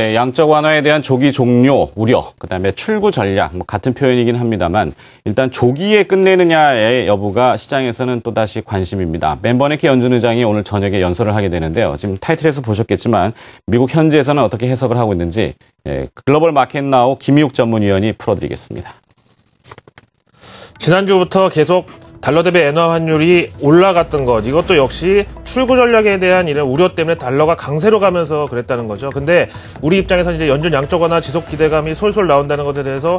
네, 양적 완화에 대한 조기 종료 우려, 그다음에 출구 전략, 같은 표현이긴 합니다만 일단 조기에 끝내느냐의 여부가 시장에서는 또다시 관심입니다. 벤 버냉키 연준 의장이 오늘 저녁에 연설을 하게 되는데요. 지금 타이틀에서 보셨겠지만 미국 현지에서는 어떻게 해석을 하고 있는지 글로벌 마켓 나우 김희욱 전문위원이 풀어드리겠습니다. 지난주부터 계속 달러 대비 엔화 환율이 올라갔던 것, 이것도 역시 출구 전략에 대한 이런 우려 때문에 달러가 강세로 가면서 그랬다는 거죠. 근데 우리 입장에서는 이제 연준 양적 완화 지속 기대감이 솔솔 나온다는 것에 대해서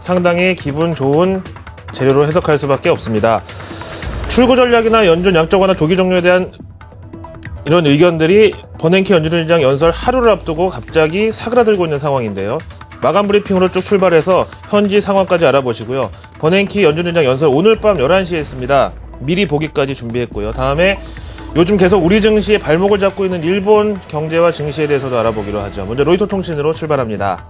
상당히 기분 좋은 재료로 해석할 수밖에 없습니다. 출구 전략이나 연준 양적 완화 조기 종료에 대한 이런 의견들이 버냉키 연준 의장 연설 하루를 앞두고 갑자기 사그라들고 있는 상황인데요. 마감 브리핑으로 쭉 출발해서 현지 상황까지 알아보시고요. 버냉키 연준 의장 연설 오늘 밤 11시에 있습니다. 미리 보기까지 준비했고요. 다음에 요즘 계속 우리 증시의 발목을 잡고 있는 일본 경제와 증시에 대해서도 알아보기로 하죠. 먼저 로이터 통신으로 출발합니다.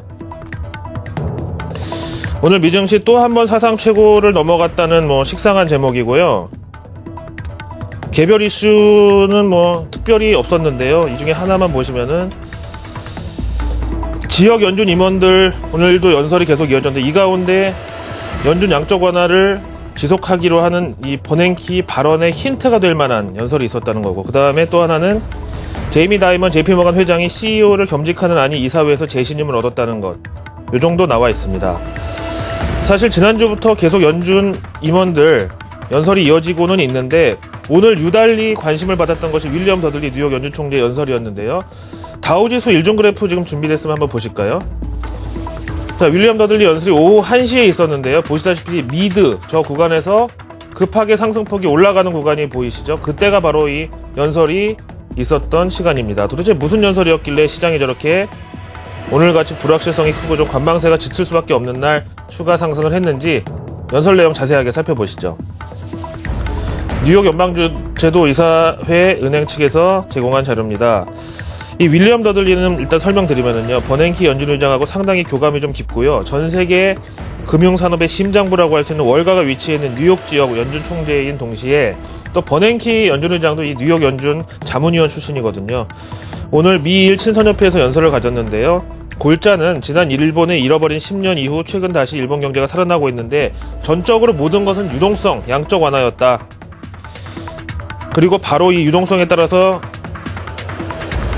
오늘 미증시 또 한 번 사상 최고를 넘어갔다는 식상한 제목이고요. 개별 이슈는 특별히 없었는데요. 이 중에 하나만 보시면은 지역 연준 임원들 오늘도 연설이 계속 이어졌는데 이 가운데 연준 양적 완화를 지속하기로 하는 이 버냉키 발언의 힌트가 될 만한 연설이 있었다는 거고, 그 다음에 또 하나는 제이미 다이먼 JP모간 회장이 CEO를 겸직하는 안이 이사회에서 재신임을 얻었다는 것, 이 정도 나와 있습니다. 사실 지난주부터 계속 연준 임원들 연설이 이어지고는 있는데 오늘 유달리 관심을 받았던 것이 윌리엄 더들리 뉴욕 연준 총재 연설이었는데요. 다우지수 1종 그래프 지금 준비됐으면 한번 보실까요? 자, 윌리엄 더들리 연설이 오후 1시에 있었는데요. 보시다시피 미드 저 구간에서 급하게 상승폭이 올라가는 구간이 보이시죠? 그때가 바로 이 연설이 있었던 시간입니다. 도대체 무슨 연설이었길래 시장이 저렇게 오늘같이 불확실성이 크고 좀 관망세가 짙을 수밖에 없는 날 추가 상승을 했는지 연설 내용 자세하게 살펴보시죠. 뉴욕 연방제도 이사회 은행 측에서 제공한 자료입니다. 이 윌리엄 더들리는 일단 설명드리면은요, 버냉키 연준 의장하고 상당히 교감이 좀 깊고요. 전 세계 금융산업의 심장부라고 할 수 있는 월가가 위치해 있는 뉴욕 지역 연준 총재인 동시에 또 버냉키 연준 의장도 이 뉴욕 연준 자문위원 출신이거든요. 오늘 미일 친선협회에서 연설을 가졌는데요. 골자는 지난 일본의 잃어버린 10년 이후 최근 다시 일본 경제가 살아나고 있는데 전적으로 모든 것은 유동성, 양적 완화였다. 그리고 바로 이 유동성에 따라서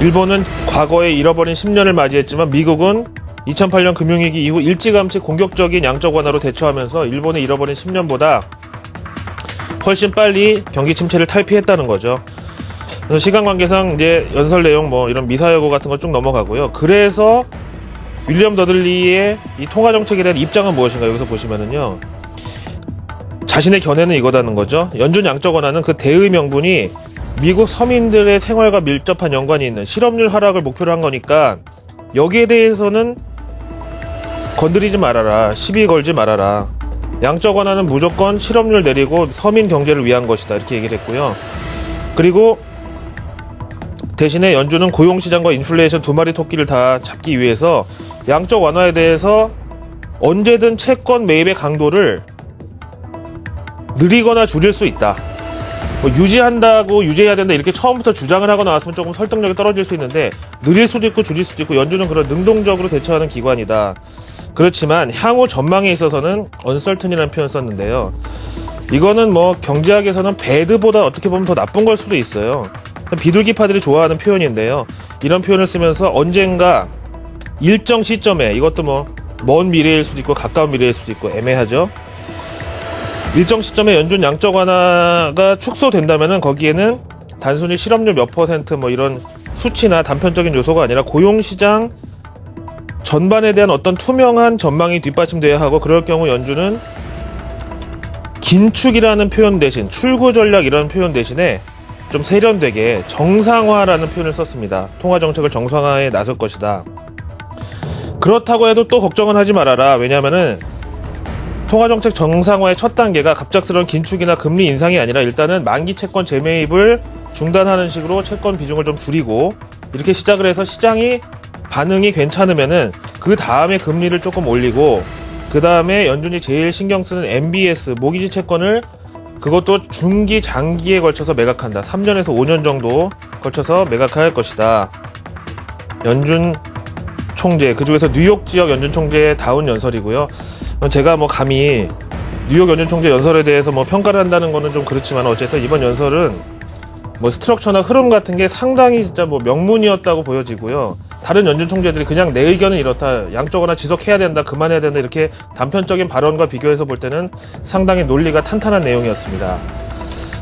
일본은 과거에 잃어버린 10년을 맞이했지만 미국은 2008년 금융위기 이후 일찌감치 공격적인 양적 완화로 대처하면서 일본의 잃어버린 10년보다 훨씬 빨리 경기 침체를 탈피했다는 거죠. 그래서 시간 관계상 이제 연설 내용 이런 미사여구 같은 거 쭉 넘어가고요. 그래서 윌리엄 더들리의 이 통화 정책에 대한 입장은 무엇인가 여기서 보시면은요. 자신의 견해는 이거다는 거죠. 연준 양적 완화는 그 대의 명분이 미국 서민들의 생활과 밀접한 연관이 있는 실업률 하락을 목표로 한 거니까 여기에 대해서는 건드리지 말아라. 시비 걸지 말아라. 양적 완화는 무조건 실업률 내리고 서민 경제를 위한 것이다. 이렇게 얘기를 했고요. 그리고 대신에 연준은 고용시장과 인플레이션 두 마리 토끼를 다 잡기 위해서 양적 완화에 대해서 언제든 채권 매입의 강도를 느리거나 줄일 수 있다. 유지한다고 유지해야 된다 이렇게 처음부터 주장을 하고 나왔으면 조금 설득력이 떨어질 수 있는데 느릴 수도 있고 줄일 수도 있고 연준은 그런 능동적으로 대처하는 기관이다. 그렇지만 향후 전망에 있어서는 uncertain이라는 표현 썼는데요. 이거는 경제학에서는 bad보다 어떻게 보면 더 나쁜 걸 수도 있어요. 비둘기파들이 좋아하는 표현인데요. 이런 표현을 쓰면서 언젠가 일정 시점에, 이것도 먼 미래일 수도 있고 가까운 미래일 수도 있고 애매하죠. 일정 시점에 연준 양적 완화가 축소된다면은 거기에는 단순히 실업률 몇 퍼센트 이런 수치나 단편적인 요소가 아니라 고용시장 전반에 대한 어떤 투명한 전망이 뒷받침돼야 하고, 그럴 경우 연준은 긴축이라는 표현 대신 출구 전략이라는 표현 대신에 좀 세련되게 정상화라는 표현을 썼습니다. 통화 정책을 정상화에 나설 것이다. 그렇다고 해도 또 걱정은 하지 말아라. 왜냐하면은 통화정책 정상화의 첫 단계가 갑작스러운 긴축이나 금리 인상이 아니라 일단은 만기 채권 재매입을 중단하는 식으로 채권 비중을 좀 줄이고 이렇게 시작을 해서 시장이 반응이 괜찮으면은 그 다음에 금리를 조금 올리고 그 다음에 연준이 제일 신경 쓰는 MBS 모기지 채권을 그것도 중기 장기에 걸쳐서 매각한다. 3년에서 5년 정도 걸쳐서 매각할 것이다. 연준 총재, 그중에서 뉴욕 지역 연준 총재의 다운 연설이고요. 제가 뭐 감히 뉴욕 연준 총재 연설에 대해서 뭐 평가를 한다는 거는 좀 그렇지만 어쨌든 이번 연설은 뭐 스트럭처나 흐름 같은 게 상당히 진짜 뭐 명문이었다고 보여지고요. 다른 연준 총재들이 그냥 내 의견은 이렇다, 양쪽하나 지속해야 된다, 그만해야 된다, 이렇게 단편적인 발언과 비교해서 볼 때는 상당히 논리가 탄탄한 내용이었습니다.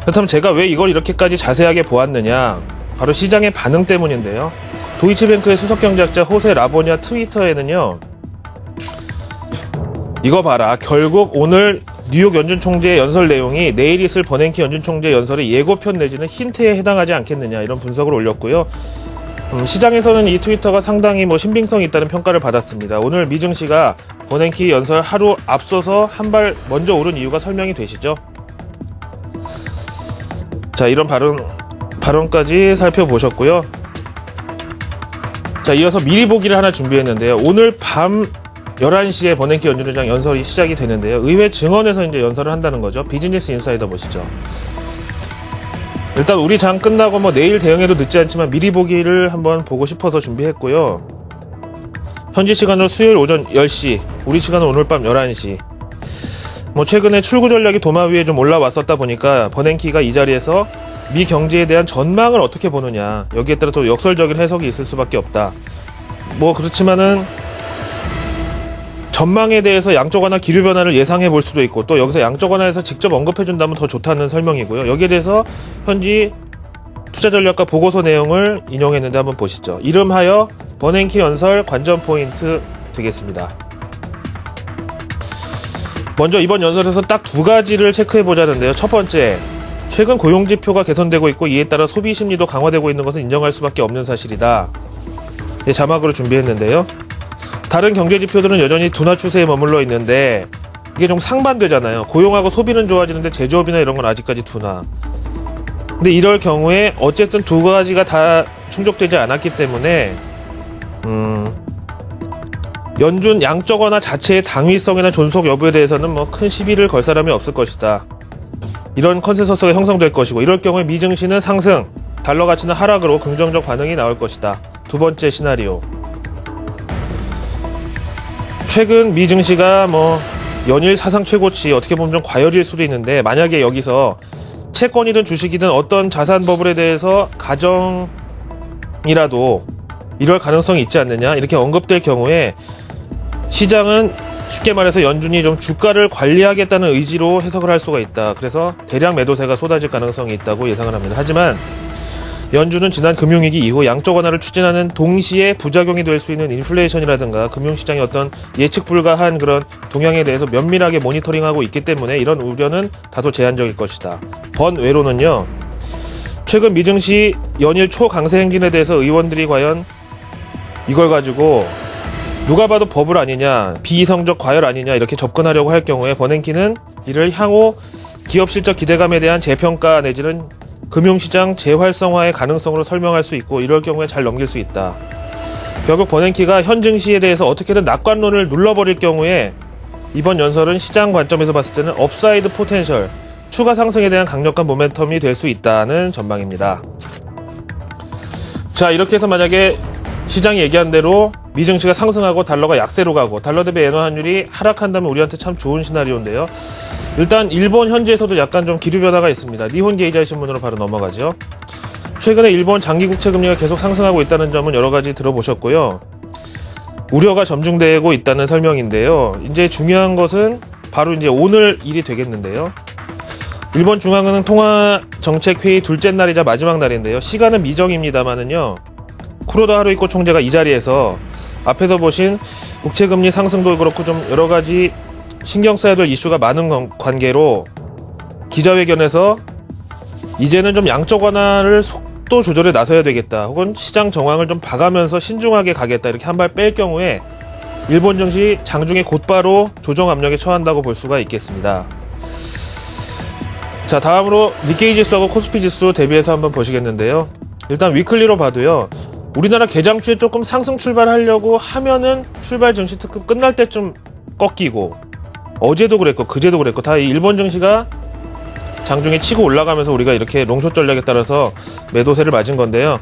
그렇다면 제가 왜 이걸 이렇게까지 자세하게 보았느냐, 바로 시장의 반응 때문인데요. 도이치뱅크의 수석경제학자 호세 라보냐 트위터에는요, 이거 봐라, 결국 오늘 뉴욕 연준 총재의 연설 내용이 내일 있을 버냉키 연준 총재 연설의 예고편 내지는 힌트에 해당하지 않겠느냐, 이런 분석을 올렸고요. 시장에서는 이 트위터가 상당히 뭐 신빙성이 있다는 평가를 받았습니다. 오늘 미증시가 버냉키 연설 하루 앞서서 한 발 먼저 오른 이유가 설명이 되시죠? 자, 이런 발언까지 살펴보셨고요. 자, 이어서 미리 보기를 하나 준비했는데요. 오늘 밤 11시에 버냉키 연준의장 연설이 시작이 되는데요. 의회 증언에서 이제 연설을 한다는 거죠. 비즈니스 인사이더 보시죠. 일단 우리 장 끝나고 뭐 내일 대응해도 늦지 않지만 미리 보기를 한번 보고 싶어서 준비했고요. 현지 시간으로 수요일 오전 10시, 우리 시간은 오늘 밤 11시. 뭐 최근에 출구 전략이 도마 위에 좀 올라왔었다 보니까 버냉키가 이 자리에서 미 경제에 대한 전망을 어떻게 보느냐, 여기에 따라 또 역설적인 해석이 있을 수밖에 없다. 뭐 그렇지만은 전망에 대해서 양적 완화 기류 변화를 예상해 볼 수도 있고, 또 여기서 양적 완화에서 직접 언급해 준다면 더 좋다는 설명이고요. 여기에 대해서 현지 투자 전략가 보고서 내용을 인용했는데 한번 보시죠. 이름하여 버냉키 연설 관전 포인트 되겠습니다. 먼저 이번 연설에서 딱 두 가지를 체크해 보자는데요. 첫 번째, 최근 고용지표가 개선되고 있고 이에 따라 소비 심리도 강화되고 있는 것은 인정할 수밖에 없는 사실이다. 네, 자막으로 준비했는데요. 다른 경제지표들은 여전히 둔화 추세에 머물러 있는데 이게 좀 상반되잖아요. 고용하고 소비는 좋아지는데 제조업이나 이런 건 아직까지 둔화. 근데 이럴 경우에 어쨌든 두 가지가 다 충족되지 않았기 때문에 연준 양적 완화 자체의 당위성이나 존속 여부에 대해서는 뭐 큰 시비를 걸 사람이 없을 것이다. 이런 컨센서스가 형성될 것이고, 이럴 경우에 미증시는 상승, 달러 가치는 하락으로 긍정적 반응이 나올 것이다. 두 번째 시나리오. 최근 미 증시가 뭐 연일 사상 최고치, 어떻게 보면 좀 과열일 수도 있는데, 만약에 여기서 채권이든 주식이든 어떤 자산 버블에 대해서 가정이라도 이럴 가능성이 있지 않느냐, 이렇게 언급될 경우에 시장은 쉽게 말해서 연준이 좀 주가를 관리하겠다는 의지로 해석을 할 수가 있다. 그래서 대량 매도세가 쏟아질 가능성이 있다고 예상을 합니다. 하지만 연준은 지난 금융위기 이후 양적 완화를 추진하는 동시에 부작용이 될 수 있는 인플레이션이라든가 금융시장의 어떤 예측 불가한 그런 동향에 대해서 면밀하게 모니터링하고 있기 때문에 이런 우려는 다소 제한적일 것이다. 번외로는요, 최근 미증시 연일 초강세 행진에 대해서 의원들이 과연 이걸 가지고 누가 봐도 버블 아니냐, 비이성적 과열 아니냐, 이렇게 접근하려고 할 경우에 버냉키는 이를 향후 기업 실적 기대감에 대한 재평가 내지는 금융시장 재활성화의 가능성으로 설명할 수 있고, 이럴 경우에 잘 넘길 수 있다. 결국 버냉키가 현 증시에 대해서 어떻게든 낙관론을 눌러버릴 경우에 이번 연설은 시장 관점에서 봤을 때는 업사이드 포텐셜, 추가 상승에 대한 강력한 모멘텀이 될 수 있다는 전망입니다. 자, 이렇게 해서 만약에 시장이 얘기한 대로 미증시가 상승하고 달러가 약세로 가고 달러 대비 엔화 환율이 하락한다면 우리한테 참 좋은 시나리오인데요. 일단 일본 현지에서도 약간 좀 기류 변화가 있습니다. 니혼 게이자이 신문으로 바로 넘어가죠. 최근에 일본 장기 국채 금리가 계속 상승하고 있다는 점은 여러 가지 들어보셨고요. 우려가 점중되고 있다는 설명인데요. 이제 중요한 것은 바로 이제 오늘 일이 되겠는데요. 일본 중앙은행 통화정책회의 둘째 날이자 마지막 날인데요. 시간은 미정입니다만은요, 쿠로다 하루이코 총재가 이 자리에서 앞에서 보신 국채금리 상승도 그렇고 좀 여러 가지 신경 써야 될 이슈가 많은 관계로 기자회견에서 이제는 좀 양적 완화를 속도 조절에 나서야 되겠다, 혹은 시장 정황을 좀 봐가면서 신중하게 가겠다, 이렇게 한 발 뺄 경우에 일본 증시 장중에 곧바로 조정 압력에 처한다고 볼 수가 있겠습니다. 자, 다음으로 니케이 지수하고 코스피 지수 대비해서 한번 보시겠는데요. 일단 위클리로 봐도요, 우리나라 개장주에 조금 상승 출발하려고 하면은 출발 증시 특급 끝날 때쯤 꺾이고, 어제도 그랬고 그제도 그랬고 다 이 일본 증시가 장중에 치고 올라가면서 우리가 이렇게 롱숏 전략에 따라서 매도세를 맞은 건데요.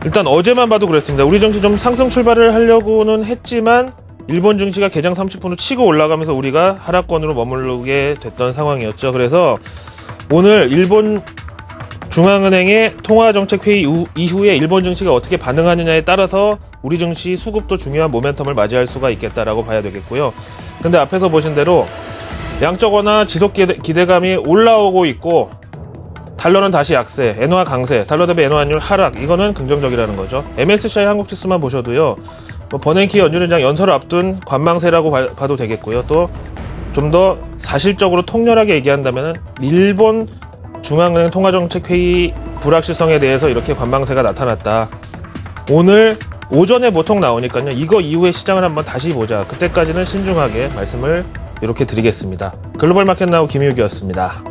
일단 어제만 봐도 그랬습니다. 우리 증시 좀 상승 출발을 하려고는 했지만 일본 증시가 개장 30분 후 치고 올라가면서 우리가 하락권으로 머무르게 됐던 상황이었죠. 그래서 오늘 일본 중앙은행의 통화정책회의 이후에 일본 증시가 어떻게 반응하느냐에 따라서 우리 증시 수급도 중요한 모멘텀을 맞이할 수가 있겠다라고 봐야 되겠고요. 근데 앞에서 보신 대로 양적 완화 지속 기대감이 올라오고 있고 달러는 다시 약세, 엔화 강세, 달러 대비 엔화 환율 하락, 이거는 긍정적이라는 거죠. MSCI 한국 지수만 보셔도요, 버냉키 연준의장 연설을 앞둔 관망세라고 봐도 되겠고요. 또 좀 더 사실적으로 통렬하게 얘기한다면 일본 중앙은행 통화정책회의 불확실성에 대해서 이렇게 관망세가 나타났다. 오늘 오전에 보통 나오니까요. 이거 이후에 시장을 한번 다시 보자. 그때까지는 신중하게 말씀을 이렇게 드리겠습니다. 글로벌 마켓 나우 김유기였습니다.